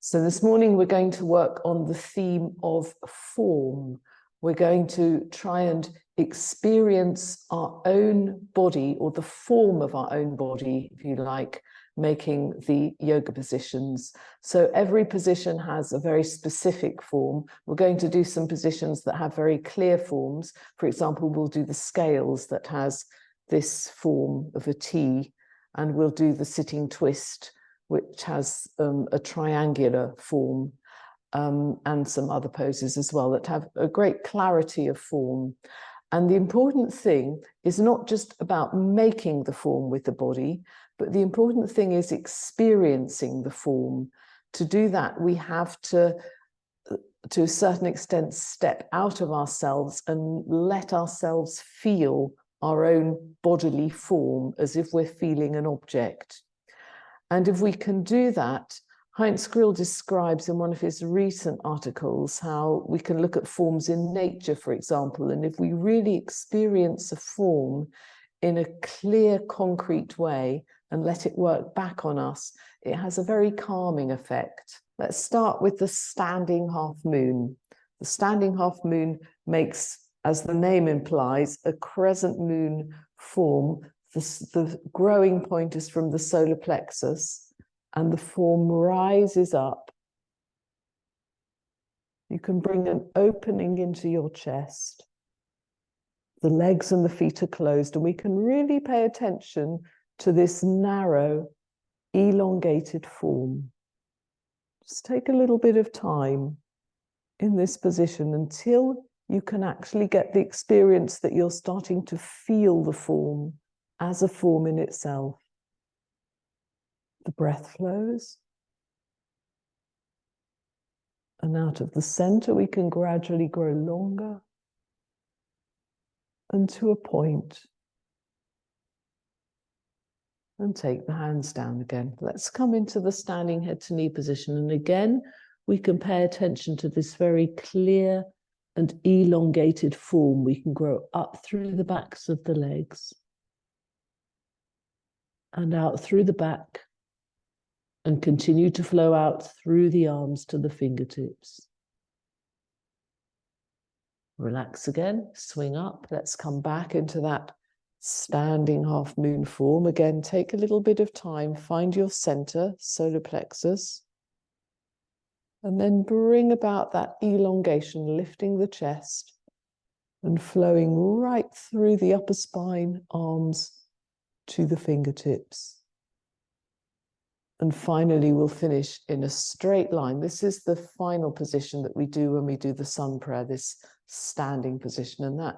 So this morning we're going to work on the theme of form. We're going to try and experience our own body, or the form of our own body, if you like, making the yoga positions. So every position has a very specific form. We're going to do some positions that have very clear forms. For example, we'll do the scales that has this form of a T, and we'll do the sitting twist, which has a triangular form, and some other poses as well that have a great clarity of form. And the important thing is not just about making the form with the body, but the important thing is experiencing the form. To do that, we have to a certain extent, step out of ourselves and let ourselves feel our own bodily form as if we're feeling an object. And if we can do that, Heinz Grill describes in one of his recent articles how we can look at forms in nature, for example, and if we really experience a form in a clear, concrete way and let it work back on us, it has a very calming effect. Let's start with the standing half moon. The standing half moon makes, as the name implies, a crescent moon form. The growing point is from the solar plexus, and the form rises up. You can bring an opening into your chest. The legs and the feet are closed, and we can really pay attention to this narrow, elongated form. Just take a little bit of time in this position until you can actually get the experience that you're starting to feel the form as a form in itself. The breath flows. And out of the center, we can gradually grow longer and to a point. And take the hands down again. Let's come into the standing head to knee position. And again, we can pay attention to this very clear and elongated form. We can grow up through the backs of the legs and out through the back, and continue to flow out through the arms to the fingertips. Relax again, swing up. Let's come back into that standing half moon form. Again, take a little bit of time, find your center, solar plexus, and then bring about that elongation, lifting the chest and flowing right through the upper spine, arms to the fingertips. And finally, we'll finish in a straight line. This is the final position that we do when we do the sun prayer, this standing position, and that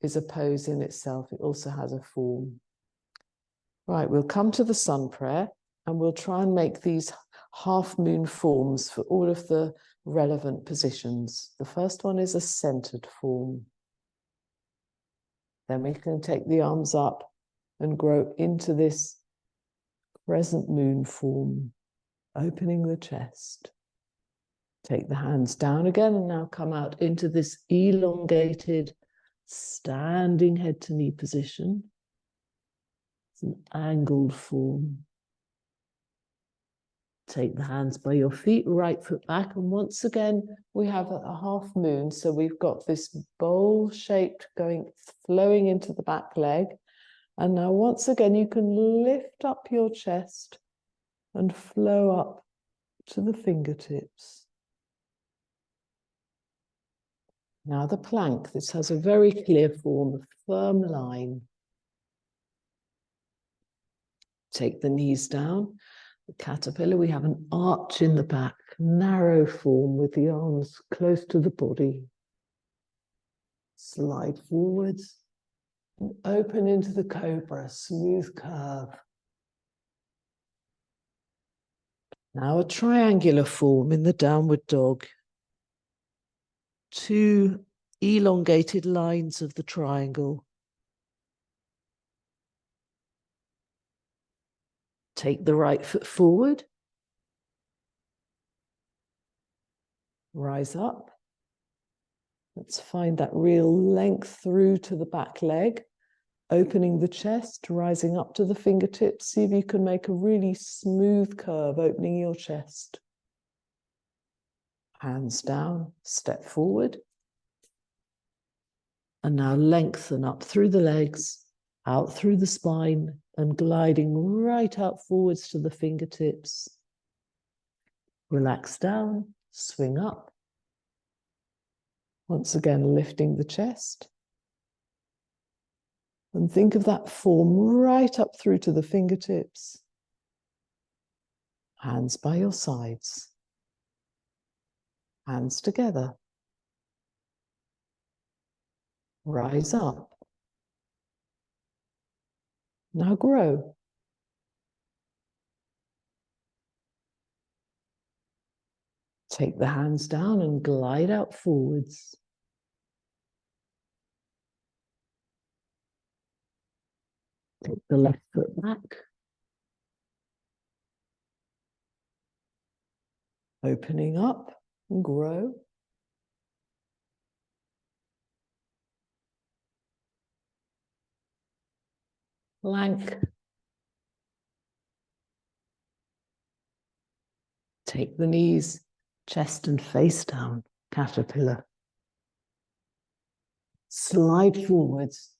is a pose in itself. It also has a form. Right, we'll come to the sun prayer, and we'll try and make these half moon forms for all of the relevant positions. The first one is a centered form. Then we can take the arms up and grow into this crescent moon form, opening the chest. Take the hands down again and now come out into this elongated standing head to knee position. It's an angled form. Take the hands by your feet, right foot back, and once again we have a half moon, so we've got this bowl shaped flowing into the back leg. And now once again, you can lift up your chest and flow up to the fingertips. Now the plank, this has a very clear form, a firm line. Take the knees down. The caterpillar, we have an arch in the back, narrow form with the arms close to the body. Slide forwards. And open into the cobra, smooth curve. Now a triangular form in the downward dog. Two elongated lines of the triangle. Take the right foot forward. Rise up. Let's find that real length through to the back leg. Opening the chest, rising up to the fingertips. See if you can make a really smooth curve, opening your chest. Hands down, step forward. And now lengthen up through the legs, out through the spine, and gliding right up forwards to the fingertips. Relax down, swing up. Once again, lifting the chest. And think of that form right up through to the fingertips. Hands by your sides. Hands together. Rise up. Now grow. Take the hands down and glide out forwards. Take the left foot back. Opening up and grow. Plank. Take the knees, chest and face down, caterpillar. Slide forwards,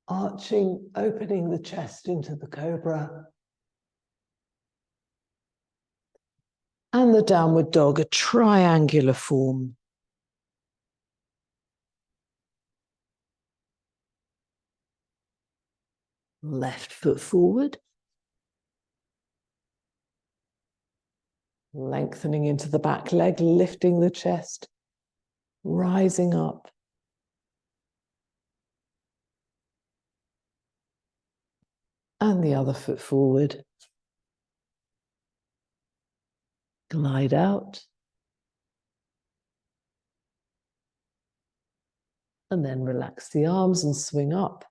arching, opening the chest into the cobra. And the downward dog, a triangular form. Left foot forward. Lengthening into the back leg, lifting the chest, rising up. And the other foot forward. Glide out. And then relax the arms and swing up.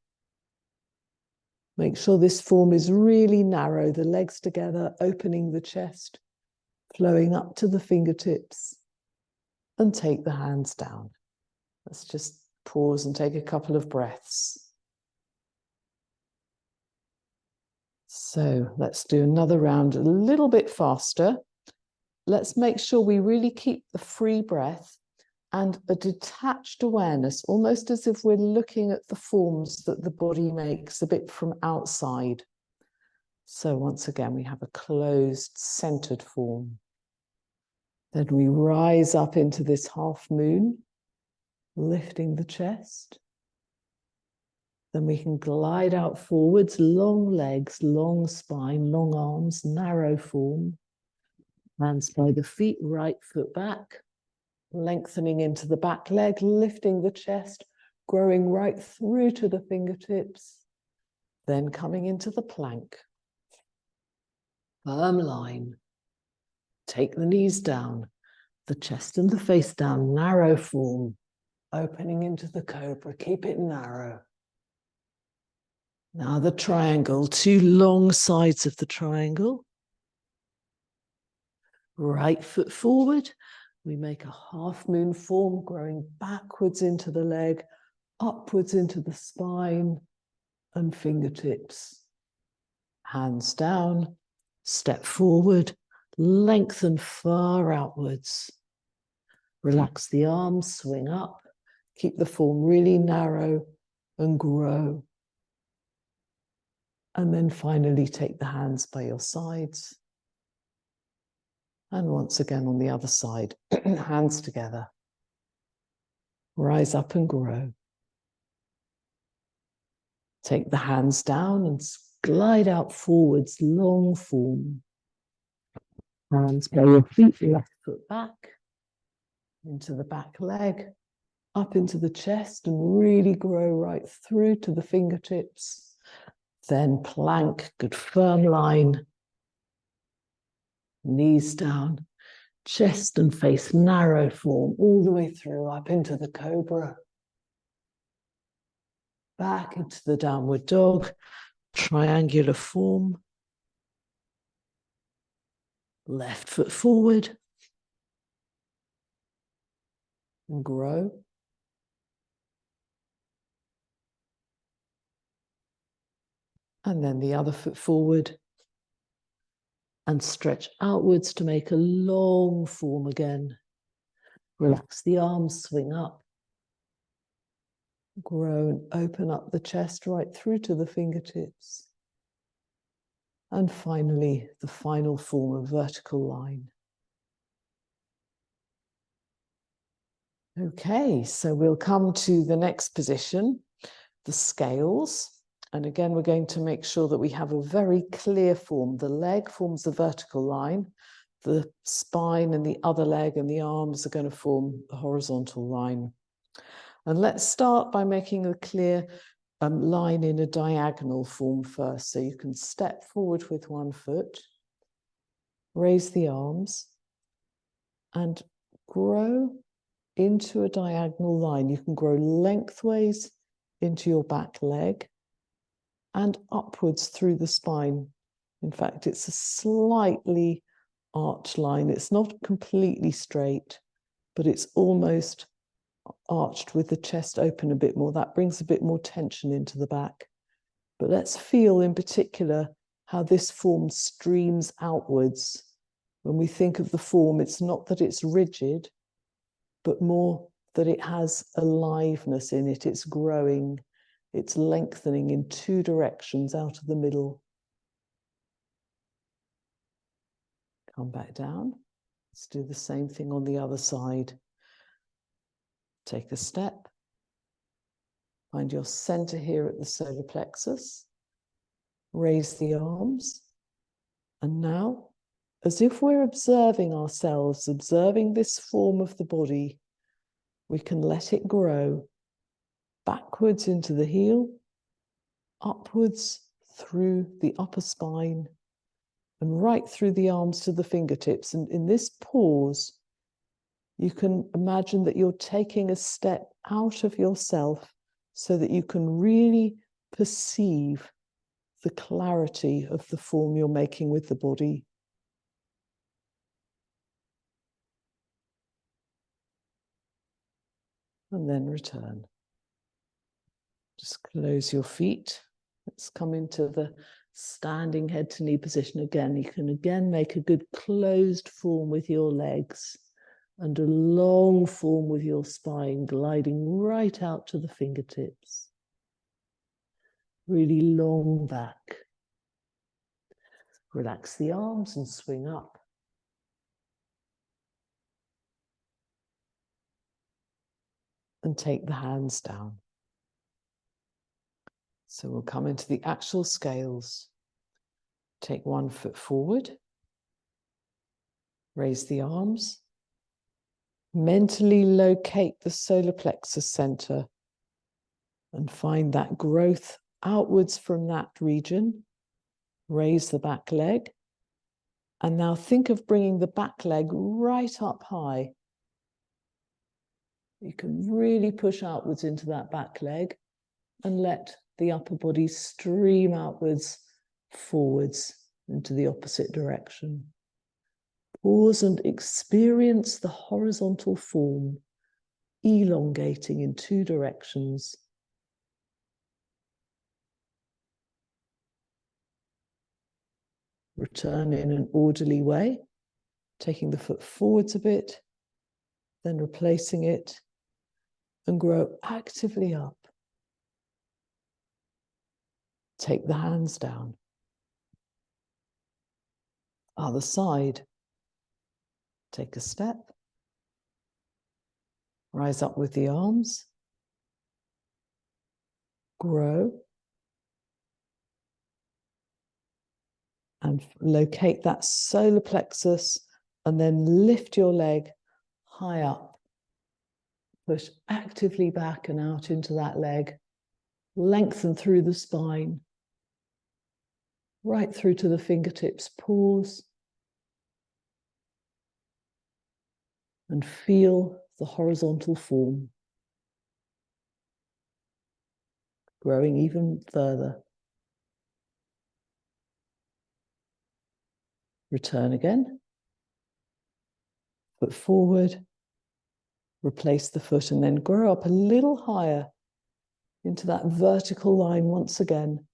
Make sure this form is really narrow, the legs together, opening the chest, flowing up to the fingertips, and take the hands down. Let's just pause and take a couple of breaths. So let's do another round a little bit faster. Let's make sure we really keep the free breath and a detached awareness, almost as if we're looking at the forms that the body makes a bit from outside. So once again, we have a closed, centered form. Then we rise up into this half moon, lifting the chest. Then we can glide out forwards, long legs, long spine, long arms, narrow form. Hands by the feet, right foot back. Lengthening into the back leg, lifting the chest, growing right through to the fingertips, then coming into the plank. Firm line. Take the knees down, the chest and the face down, narrow form, opening into the cobra, keep it narrow. Now the triangle, two long sides of the triangle. Right foot forward. We make a half moon form, growing backwards into the leg, upwards into the spine and fingertips. Hands down, step forward, lengthen far outwards. Relax the arms, swing up, keep the form really narrow and grow. And then finally take the hands by your sides. And once again on the other side, hands together. Rise up and grow. Take the hands down and glide out forwards, long form. Hands by your feet, left foot back, into the back leg, up into the chest, and really grow right through to the fingertips. Then plank, good firm line. Knees down, chest and face narrow form, all the way through, up into the cobra. Back into the downward dog, triangular form. Left foot forward. And grow. And then the other foot forward. And stretch outwards to make a long form again. Relax the arms, swing up. Grow and open up the chest right through to the fingertips. And finally, the final form of vertical line. Okay, so we'll come to the next position, the scales. And again, we're going to make sure that we have a very clear form. The leg forms the vertical line. The spine and the other leg and the arms are going to form the horizontal line. And let's start by making a clear line in a diagonal form first. So you can step forward with one foot, raise the arms, and grow into a diagonal line. You can grow lengthways into your back leg and upwards through the spine. In fact, it's a slightly arched line. It's not completely straight, but it's almost arched with the chest open a bit more. That brings a bit more tension into the back. But let's feel in particular how this form streams outwards. When we think of the form, it's not that it's rigid, but more that it has aliveness in it. It's growing, it's lengthening in two directions out of the middle. Come back down. Let's do the same thing on the other side. Take a step. Find your center here at the solar plexus. Raise the arms. And now, as if we're observing ourselves, observing this form of the body, we can let it grow backwards into the heel, upwards through the upper spine, and right through the arms to the fingertips. And in this pause, you can imagine that you're taking a step out of yourself so that you can really perceive the clarity of the form you're making with the body. And then return. Just close your feet. Let's come into the standing head to knee position again. You can again make a good closed form with your legs and a long form with your spine, gliding right out to the fingertips. Really long back. Relax the arms and swing up. And take the hands down. So we'll come into the actual scales. Take one foot forward. Raise the arms. Mentally locate the solar plexus center and find that growth outwards from that region. Raise the back leg. And now think of bringing the back leg right up high. You can really push outwards into that back leg and let the upper body stream outwards, forwards into the opposite direction. Pause and experience the horizontal form, elongating in two directions. Return in an orderly way, taking the foot forwards a bit, then replacing it, and grow actively up. Take the hands down. Other side. Take a step. Rise up with the arms. Grow. And locate that solar plexus and then lift your leg high up. Push actively back and out into that leg. Lengthen through the spine. Right through to the fingertips. Pause. And feel the horizontal form. Growing even further. Return again. Foot forward. Replace the foot and then grow up a little higher into that vertical line once again.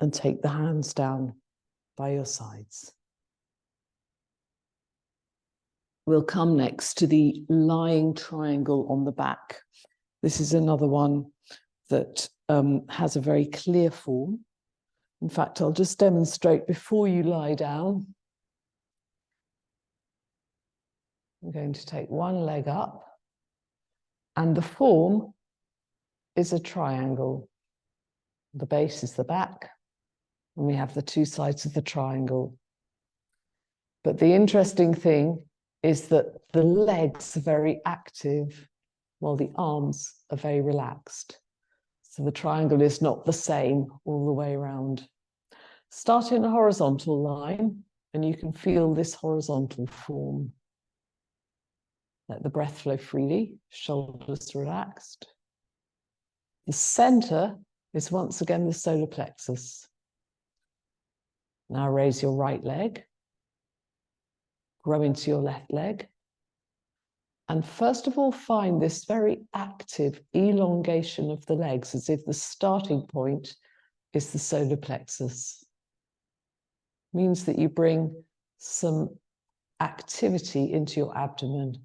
And take the hands down by your sides. We'll come next to the lying triangle on the back. This is another one that has a very clear form. In fact, I'll just demonstrate before you lie down. I'm going to take one leg up, and the form is a triangle. The base is the back, and we have the two sides of the triangle. But the interesting thing is that the legs are very active, while the arms are very relaxed. So the triangle is not the same all the way around. Start in a horizontal line, and you can feel this horizontal form. Let the breath flow freely, shoulders relaxed. The center is once again the solar plexus. Now raise your right leg, grow into your left leg, and first of all find this very active elongation of the legs, as if the starting point is the solar plexus. Means that you bring some activity into your abdomen.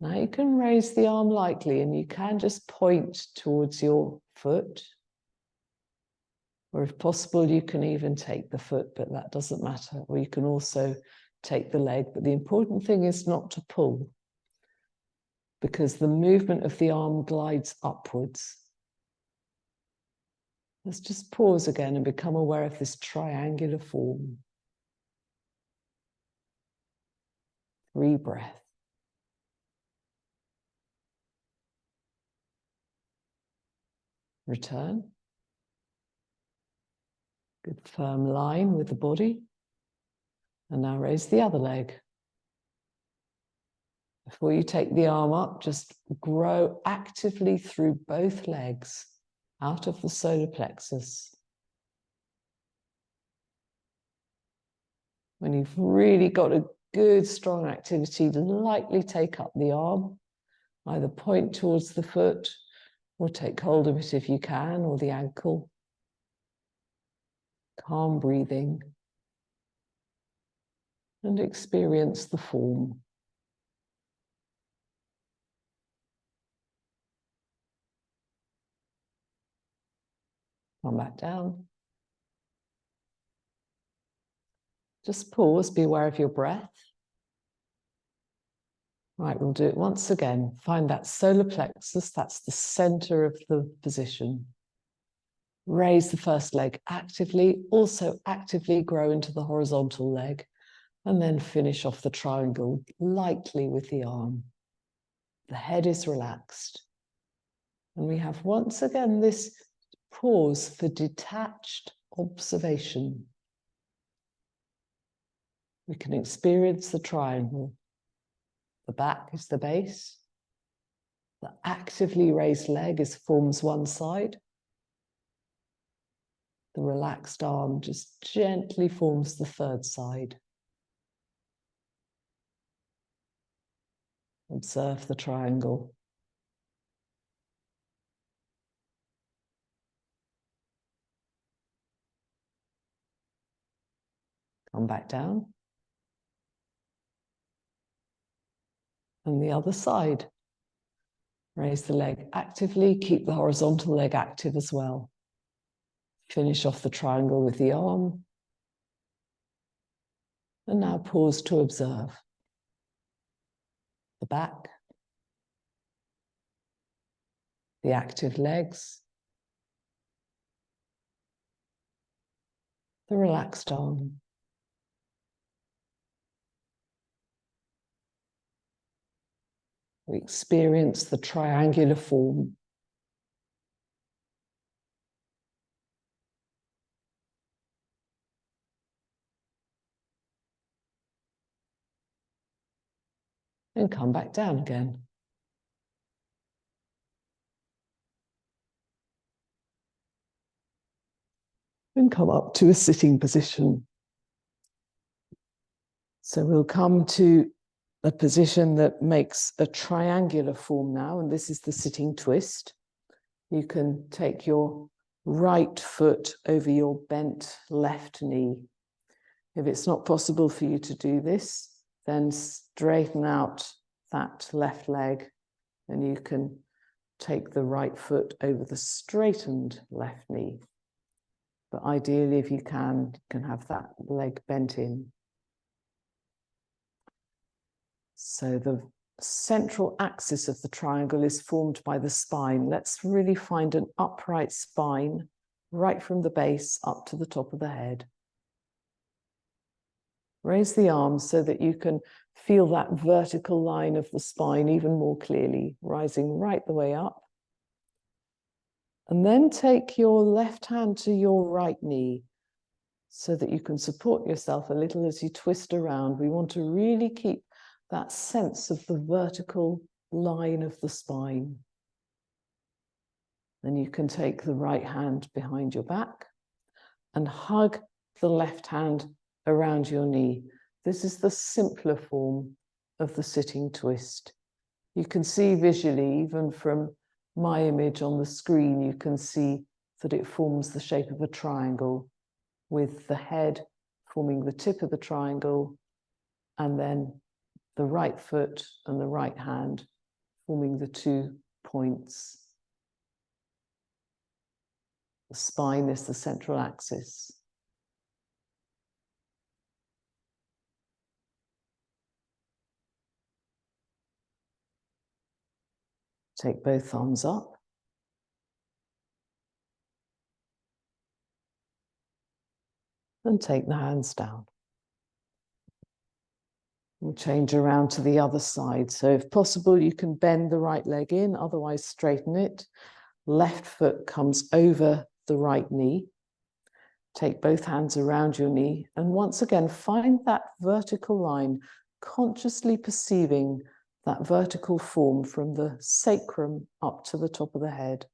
Now you can raise the arm lightly, and you can just point towards your foot. Or if possible, you can even take the foot, but that doesn't matter. Or you can also take the leg. But the important thing is not to pull, because the movement of the arm glides upwards. Let's just pause again and become aware of this triangular form. 3 breaths. Return. Good firm line with the body. And now raise the other leg. Before you take the arm up, just grow actively through both legs out of the solar plexus. When you've really got a good, strong activity, lightly take up the arm, either point towards the foot or take hold of it if you can, or the ankle. Calm breathing. And experience the form. Come back down. Just pause, be aware of your breath. Right, we'll do it once again. Find that solar plexus, that's the center of the position. Raise the first leg actively, also actively grow into the horizontal leg, and then finish off the triangle lightly with the arm. The head is relaxed. And we have once again this pause for detached observation. We can experience the triangle. The back is the base. The actively raised leg forms one side. The relaxed arm just gently forms the third side. Observe the triangle. Come back down. And the other side. Raise the leg actively, keep the horizontal leg active as well. Finish off the triangle with the arm. And now pause to observe. The back. The active legs. The relaxed arm. We experience the triangular form. And come back down again. And come up to a sitting position. So we'll come to a position that makes a triangular form now, and this is the sitting twist. You can take your right foot over your bent left knee. If it's not possible for you to do this, then straighten out that left leg, and you can take the right foot over the straightened left knee. But ideally, if you can have that leg bent in. So the central axis of the triangle is formed by the spine. Let's really find an upright spine right from the base up to the top of the head. Raise the arms so that you can feel that vertical line of the spine even more clearly, rising right the way up. And then take your left hand to your right knee so that you can support yourself a little as you twist around. We want to really keep that sense of the vertical line of the spine. Then you can take the right hand behind your back and hug the left hand around your knee. This is the simpler form of the sitting twist. You can see visually, even from my image on the screen, you can see that it forms the shape of a triangle, with the head forming the tip of the triangle, and then the right foot and the right hand forming the 2 points. The spine is the central axis. Take both arms up. And take the hands down. We'll change around to the other side. So if possible, you can bend the right leg in, otherwise straighten it. Left foot comes over the right knee. Take both hands around your knee. And once again, find that vertical line, consciously perceiving that vertical form from the sacrum up to the top of the head.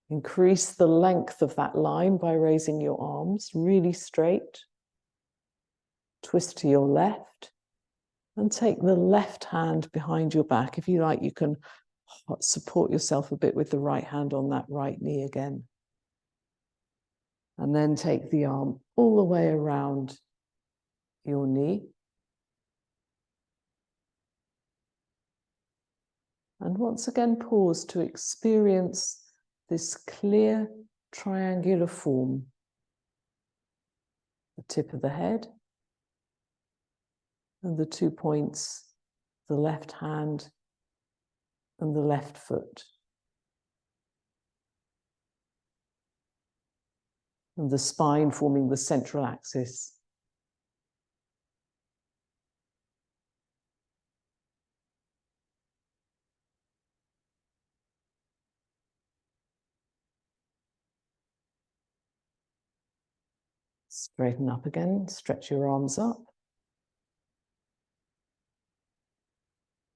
Increase the length of that line by raising your arms really straight. Twist to your left and take the left hand behind your back. If you like, you can support yourself a bit with the right hand on that right knee again. And then take the arm all the way around your knee. And once again, pause to experience this clear triangular form. The tip of the head and the 2 points, the left hand and the left foot. And the spine forming the central axis. Straighten up again, stretch your arms up.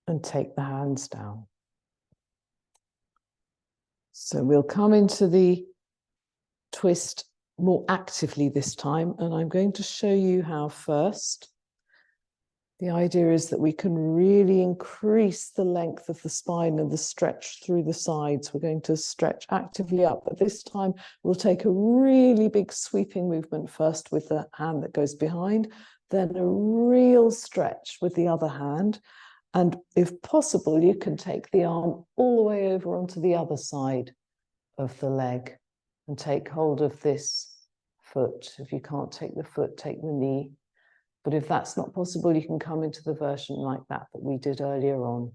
And take the hands down. So we'll come into the twist more actively this time, and I'm going to show you how first. The idea is that we can really increase the length of the spine and the stretch through the sides. We're going to stretch actively up, but this time we'll take a really big sweeping movement first with the hand that goes behind, then a real stretch with the other hand. And if possible, you can take the arm all the way over onto the other side of the leg and take hold of this foot. If you can't take the foot, take the knee. But if that's not possible, you can come into the version like that we did earlier on.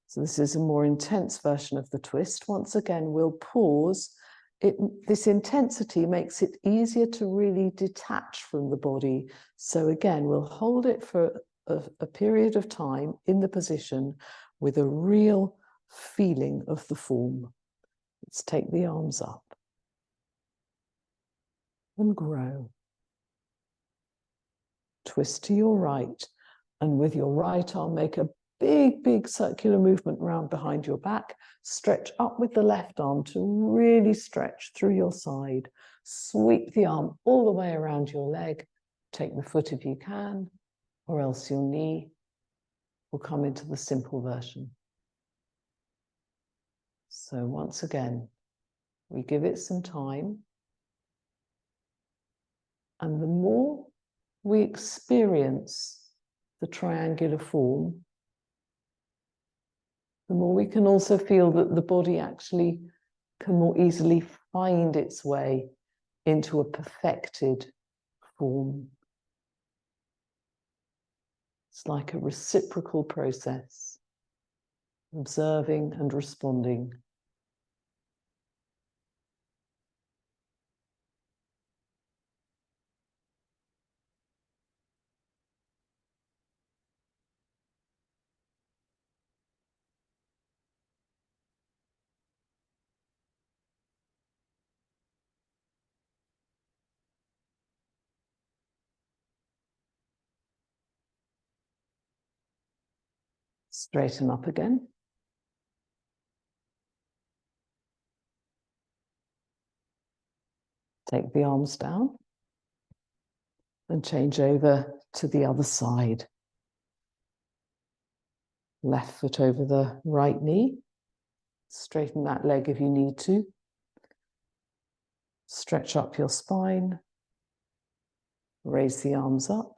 So this is a more intense version of the twist. Once again, we'll pause. This intensity makes it easier to really detach from the body. So again, we'll hold it for a period of time in the position with a real feeling of the form. Let's take the arms up and grow. Twist to your right, and with your right arm, make a big, big circular movement round behind your back. Stretch up with the left arm to really stretch through your side. Sweep the arm all the way around your leg. Take the foot if you can, or else your knee. We'll come into the simple version. So once again, we give it some time. And the more we experience the triangular form, the more we can also feel that the body actually can more easily find its way into a perfected form. It's like a reciprocal process, observing and responding. Straighten up again. Take the arms down and change over to the other side. Left foot over the right knee. Straighten that leg if you need to. Stretch up your spine. Raise the arms up.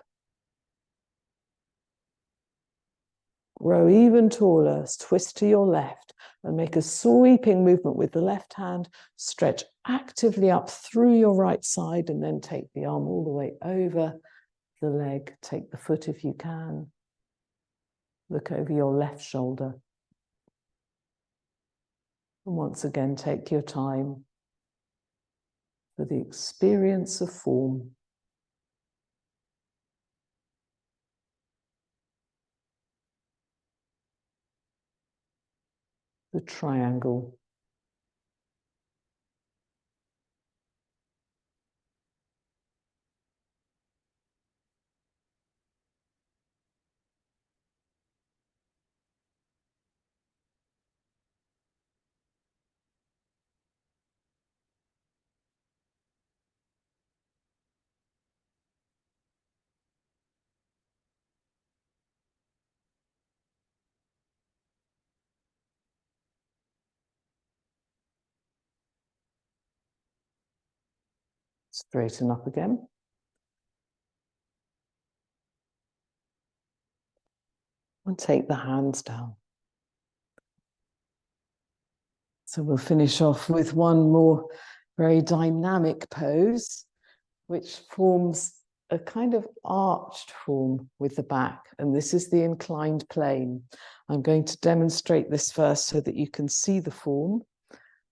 Grow even taller. Twist to your left and make a sweeping movement with the left hand. Stretch actively up through your right side and then take the arm all the way over the leg. Take the foot if you can. Look over your left shoulder. And once again, take your time for the experience of form. The triangle. Straighten up again. And take the hands down. So we'll finish off with one more very dynamic pose, which forms a kind of arched form with the back. And this is the inclined plane. I'm going to demonstrate this first so that you can see the form.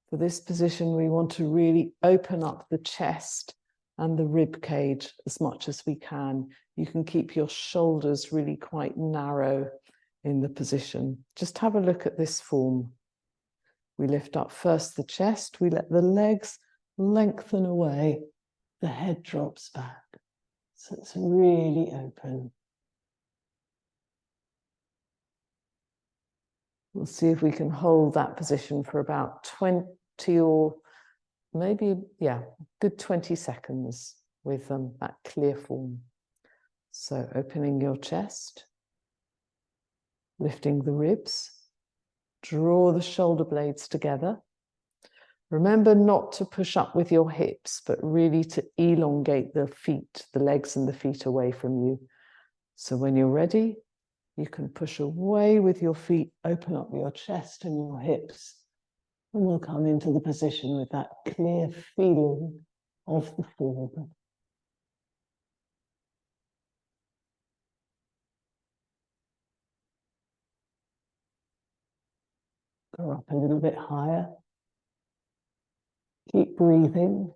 For this position, we want to really open up the chest and the rib cage as much as we can. You can keep your shoulders really quite narrow in the position. Just have a look at this form. We lift up first the chest, we let the legs lengthen away, the head drops back. So it's really open. We'll see if we can hold that position for about 20 or maybe, yeah, good 20 seconds with that clear form. So opening your chest, lifting the ribs, draw the shoulder blades together. Remember not to push up with your hips, but really to elongate the feet, the legs and the feet away from you. So when you're ready, you can push away with your feet, open up your chest and your hips, and we'll come into the position with that clear feeling of the form. Go up a little bit higher. Keep breathing.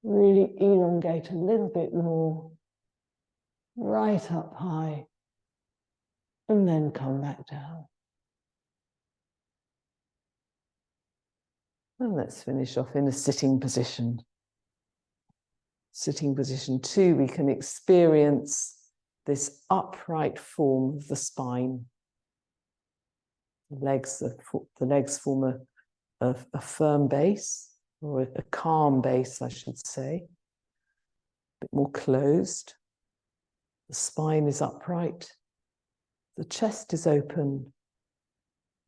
Really elongate a little bit more. Right up high. And then come back down. And let's finish off in a sitting position. Sitting position 2, we can experience this upright form of the spine. The legs form a firm base, or a calm base, I should say. A bit more closed. The spine is upright. The chest is open.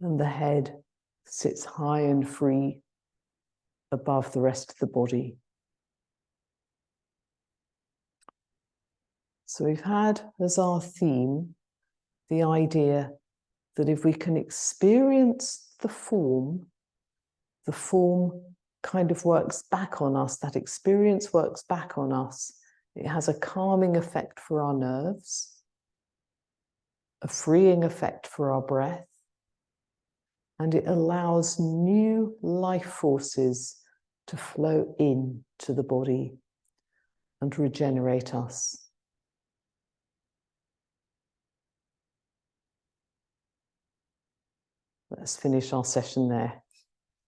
And the head sits high and free above the rest of the body. So we've had as our theme the idea that if we can experience the form kind of works back on us, that experience works back on us. It has a calming effect for our nerves, a freeing effect for our breath, and it allows new life forces to flow in to the body and regenerate us. Let's finish our session there.